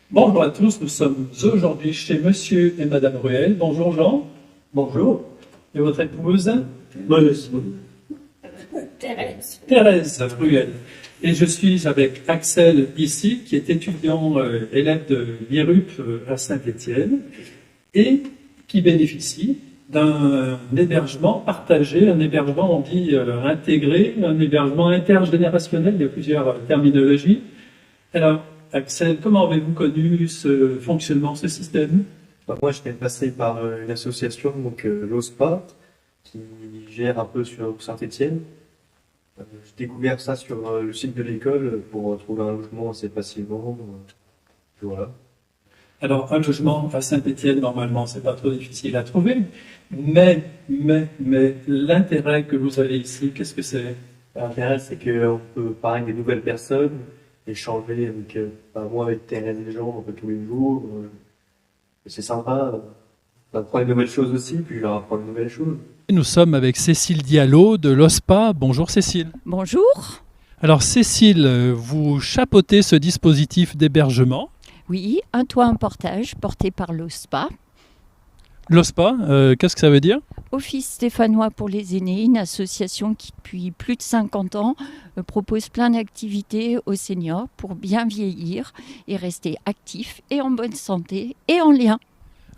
Bonjour à tous, nous sommes aujourd'hui chez Monsieur et Madame Ruel. Bonjour Jean. Bonjour. Et votre épouse Thérèse. Ruel. Et je suis avec Axel ici, qui est étudiant élève de l'IRUP à Saint-Étienne et qui bénéficie d'un hébergement partagé, un hébergement, on dit, intégré, un hébergement intergénérationnel, il y a plusieurs terminologies. Alors, Axel, comment avez-vous connu ce fonctionnement, ce système? Moi, j'étais passé par une association, donc l'OSPA, qui gère un peu sur Saint-Étienne. J'ai découvert ça sur le site de l'école pour trouver un logement assez facilement. Voilà. Alors, un logement à Saint-Étienne, normalement, c'est pas trop difficile à trouver. Mais, l'intérêt que vous avez ici, qu'est-ce que c'est? L'intérêt, c'est qu'on peut parler avec des nouvelles personnes, échanger avec, moi, avec Thérèse et Jean, un peu tous les jours. C'est sympa. On apprend de nouvelles choses aussi, puis je leur apprends de nouvelles choses. Nous sommes avec Cécile Diallo de l'OSPA. Bonjour Cécile. Bonjour. Alors Cécile, vous chapeautez ce dispositif d'hébergement. Oui, un toit, un portage porté par l'OSPA. L'OSPA, qu'est-ce que ça veut dire? Office stéphanois pour les aînés, une association qui depuis plus de 50 ans propose plein d'activités aux seniors pour bien vieillir et rester actifs et en bonne santé et en lien.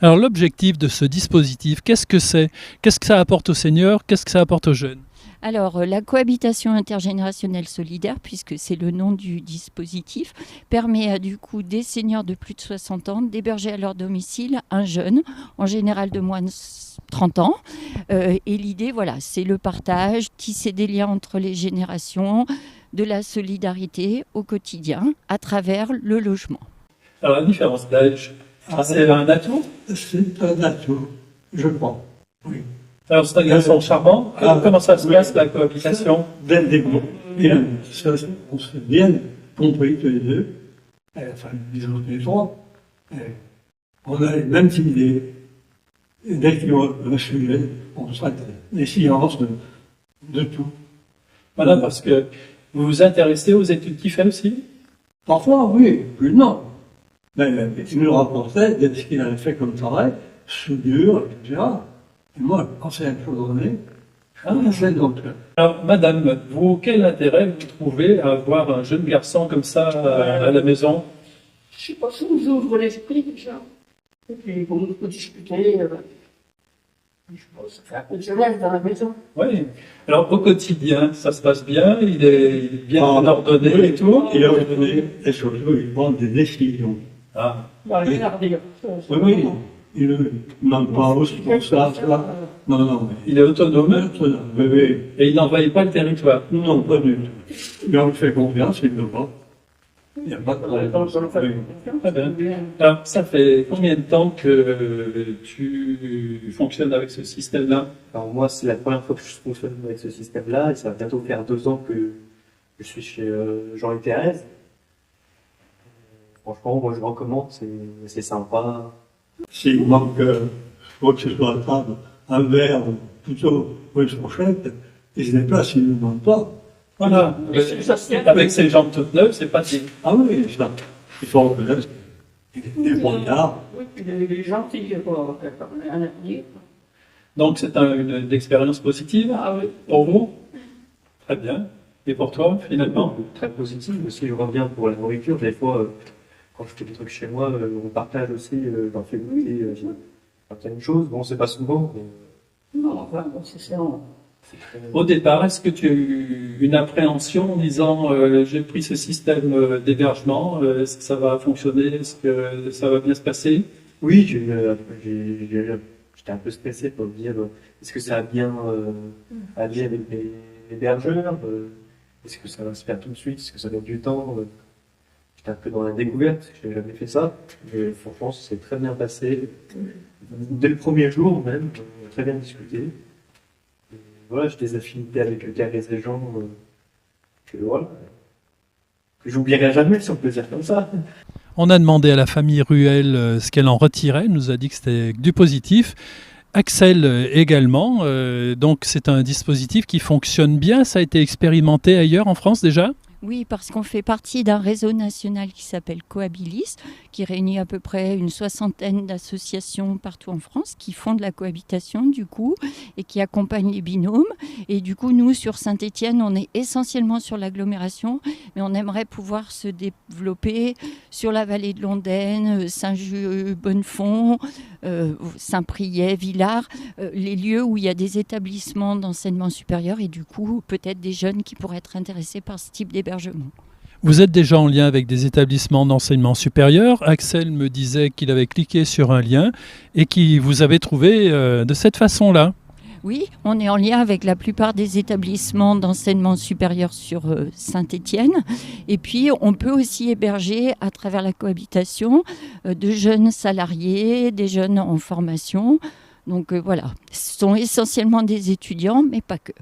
Alors l'objectif de ce dispositif, qu'est-ce que c'est? Qu'est-ce que ça apporte aux seniors? Qu'est-ce que ça apporte aux jeunes? Alors, la cohabitation intergénérationnelle solidaire, puisque c'est le nom du dispositif, permet du coup des seniors de plus de 60 ans d'héberger à leur domicile un jeune, en général de moins de 30 ans. Et l'idée, voilà, c'est le partage, tisser des liens entre les générations, de la solidarité au quotidien à travers le logement. Alors, la différence d'âge, c'est un atout? C'est un atout, je crois. Oui. Alors, c'est un garçon charmant. Comment ça se passe, la cohabitation? Dès le début, bien, on s'est bien compris tous les deux, enfin, disons tous les trois. On a les mêmes idées. Et dès qu'il y a un sujet, on traite les silences de tout. Voilà, parce que vous vous intéressez aux études qu'il fait aussi? Parfois, oui, plus non. Mais il nous rapportait de ce qu'il avait fait comme travail, soudure, etc. Et moi, quand c'est improvisé, c'est donc. Alors, madame, vous, quel intérêt vous trouvez à avoir un jeune garçon comme ça à la maison? Je sais pas, ça nous ouvre l'esprit déjà. Et puis, on peut discuter. Je pense, ça fait un peu de jeunesse dans la maison. Oui. Alors, au quotidien, ça se passe bien? Il est bien ordonné oui, et tout? Il est ordonné, et surtout, il prend des décisions. Ah. Bah, rien à redire. Oui, il ne demande pas aussi pour ça. Non, mais Il est autonome oui. et il n'envahit pas le territoire. Non, pas du tout. Mais on lui fait confiance, il ne veut pas. Il n'y a pas de problème. Très bien. Alors, ça fait combien de temps que tu fonctionnes avec ce système-là? Alors moi, c'est la première fois que je fonctionne avec ce système-là, et ça va bientôt faire 2 ans que je suis chez Jean et Thérèse. Franchement, moi je recommande, c'est sympa. S'il manque, quoi que ce soit à table, un verre, plutôt, ou une fourchette, il se déplace, il ne demande pas. Voilà. Avec ces jambes toutes neuves, c'est pas dit. Ah oui, ça. Il faut reconnaître. Il est formidable. Oui, puis il est gentil, quoi. Rien à dire. Donc, c'est une expérience positive pour vous? Très bien. Et pour toi, finalement? Très positif aussi, je reviens pour la nourriture. Des fois, quand je fais des trucs chez moi, on partage aussi, j'en fais goûter certaines choses. Bon, c'est pas souvent, mais Non, enfin, c'est ça. c'est très... Au départ, est-ce que tu as eu une appréhension en disant j'ai pris ce système d'hébergement, est-ce que ça va fonctionner, est-ce que ça va bien se passer? Oui, j'étais un peu stressé pour me dire est-ce que ça va bien aller avec les hébergeurs, est-ce que ça va se faire tout de suite, est-ce que ça donne du temps. J'étais un peu dans la découverte, je n'ai jamais fait ça, mais franchement, ça s'est très bien passé. Dès le premier jour même, on a très bien discuté. Et voilà, j'ai des affinités avec Thérèse et Jean, que voilà, que j'oublierai jamais, si on peut dire comme ça. On a demandé à la famille Ruel ce qu'elle en retirait, elle nous a dit que c'était du positif. Axel également, donc c'est un dispositif qui fonctionne bien, ça a été expérimenté ailleurs en France déjà? Oui, parce qu'on fait partie d'un réseau national qui s'appelle Cohabilis, qui réunit à peu près une 60aine d'associations partout en France qui font de la cohabitation du coup et qui accompagnent les binômes. Et du coup, nous, sur Saint-Étienne, on est essentiellement sur l'agglomération, mais on aimerait pouvoir se développer sur la vallée de l'Ondaine, Saint-Just, Saint-Priest, Villars, les lieux où il y a des établissements d'enseignement supérieur et du coup, peut-être des jeunes qui pourraient être intéressés par ce type d'hébergement. Vous êtes déjà en lien avec des établissements d'enseignement supérieur. Axel me disait qu'il avait cliqué sur un lien et qu'il vous avait trouvé de cette façon-là. Oui, on est en lien avec la plupart des établissements d'enseignement supérieur sur Saint-Étienne. Et puis, on peut aussi héberger à travers la cohabitation de jeunes salariés, des jeunes en formation. Donc voilà, ce sont essentiellement des étudiants, mais pas que.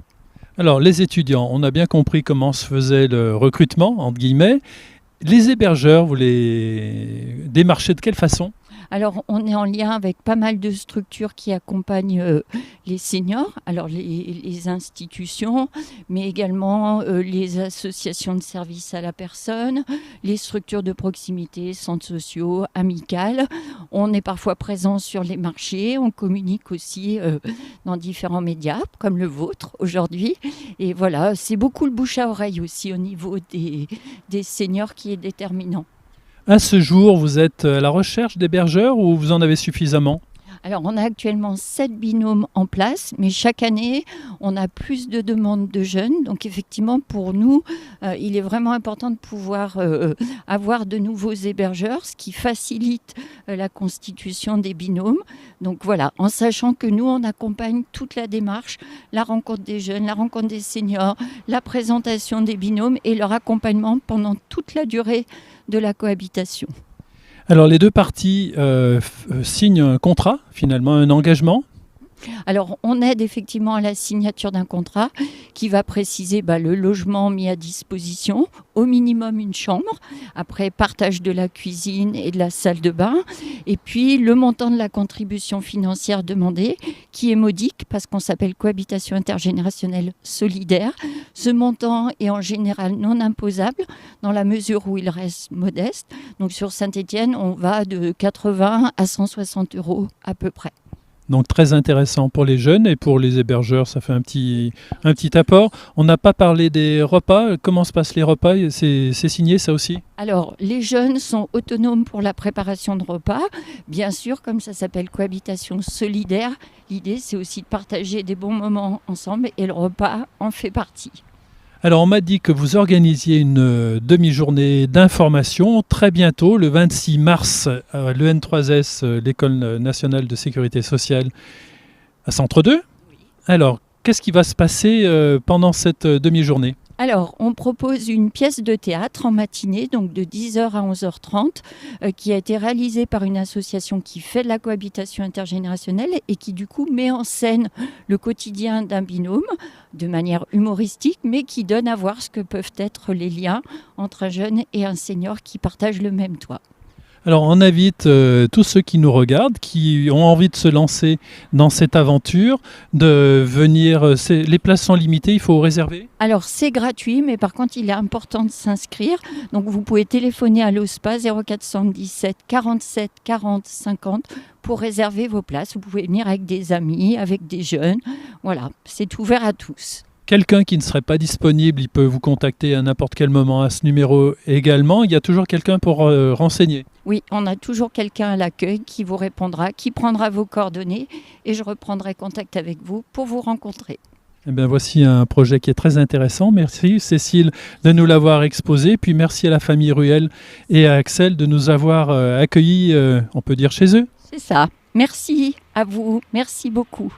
Alors, les étudiants, on a bien compris comment se faisait le recrutement, entre guillemets. Les hébergeurs, vous les démarchez de quelle façon ? Alors, on est en lien avec pas mal de structures qui accompagnent les seniors, alors les institutions, mais également les associations de services à la personne, les structures de proximité, centres sociaux, amicales. On est parfois présent sur les marchés, on communique aussi dans différents médias, comme le vôtre aujourd'hui. Et voilà, c'est beaucoup le bouche à oreille aussi au niveau des seniors qui est déterminant. À ce jour, vous êtes à la recherche d'hébergeurs ou vous en avez suffisamment ? Alors, on a actuellement 7 binômes en place, mais chaque année, on a plus de demandes de jeunes. Donc, effectivement, pour nous, il est vraiment important de pouvoir avoir de nouveaux hébergeurs, ce qui facilite la constitution des binômes. Donc, voilà, en sachant que nous, on accompagne toute la démarche, la rencontre des jeunes, la rencontre des seniors, la présentation des binômes et leur accompagnement pendant toute la durée de la cohabitation. Alors les deux parties signent un contrat, finalement un engagement. Alors on aide effectivement à la signature d'un contrat qui va préciser le logement mis à disposition, au minimum une chambre, après partage de la cuisine et de la salle de bain, et puis le montant de la contribution financière demandée qui est modique parce qu'on s'appelle cohabitation intergénérationnelle solidaire. Ce montant est en général non imposable dans la mesure où il reste modeste. Donc sur Saint-Étienne, on va de 80 à 160 € à peu près. Donc très intéressant pour les jeunes et pour les hébergeurs, ça fait un petit apport. On n'a pas parlé des repas. Comment se passent les repas ? C'est signé ça aussi ? Alors, les jeunes sont autonomes pour la préparation de repas. Bien sûr, comme ça s'appelle cohabitation solidaire, l'idée c'est aussi de partager des bons moments ensemble et le repas en fait partie. Alors, on m'a dit que vous organisiez une demi-journée d'information très bientôt, le 26 mars, à l'EN3S, l'École nationale de sécurité sociale, à Centre 2. Alors, qu'est-ce qui va se passer pendant cette demi-journée ? Alors, on propose une pièce de théâtre en matinée, donc de 10h à 11h30, qui a été réalisée par une association qui fait de la cohabitation intergénérationnelle et qui, du coup, met en scène le quotidien d'un binôme de manière humoristique, mais qui donne à voir ce que peuvent être les liens entre un jeune et un senior qui partagent le même toit. Alors on invite tous ceux qui nous regardent, qui ont envie de se lancer dans cette aventure, de venir. Les places sont limitées, il faut réserver ? Alors c'est gratuit, mais par contre il est important de s'inscrire. Donc vous pouvez téléphoner à l'OSPA 0417 47 40 50 pour réserver vos places. Vous pouvez venir avec des amis, avec des jeunes. Voilà, c'est ouvert à tous. Quelqu'un qui ne serait pas disponible, il peut vous contacter à n'importe quel moment à ce numéro également. Il y a toujours quelqu'un pour renseigner. Oui, on a toujours quelqu'un à l'accueil qui vous répondra, qui prendra vos coordonnées et je reprendrai contact avec vous pour vous rencontrer. Eh bien, voici un projet qui est très intéressant. Merci Cécile de nous l'avoir exposé. Puis merci à la famille Ruel et à Axel de nous avoir accueillis, on peut dire, chez eux. C'est ça. Merci à vous. Merci beaucoup.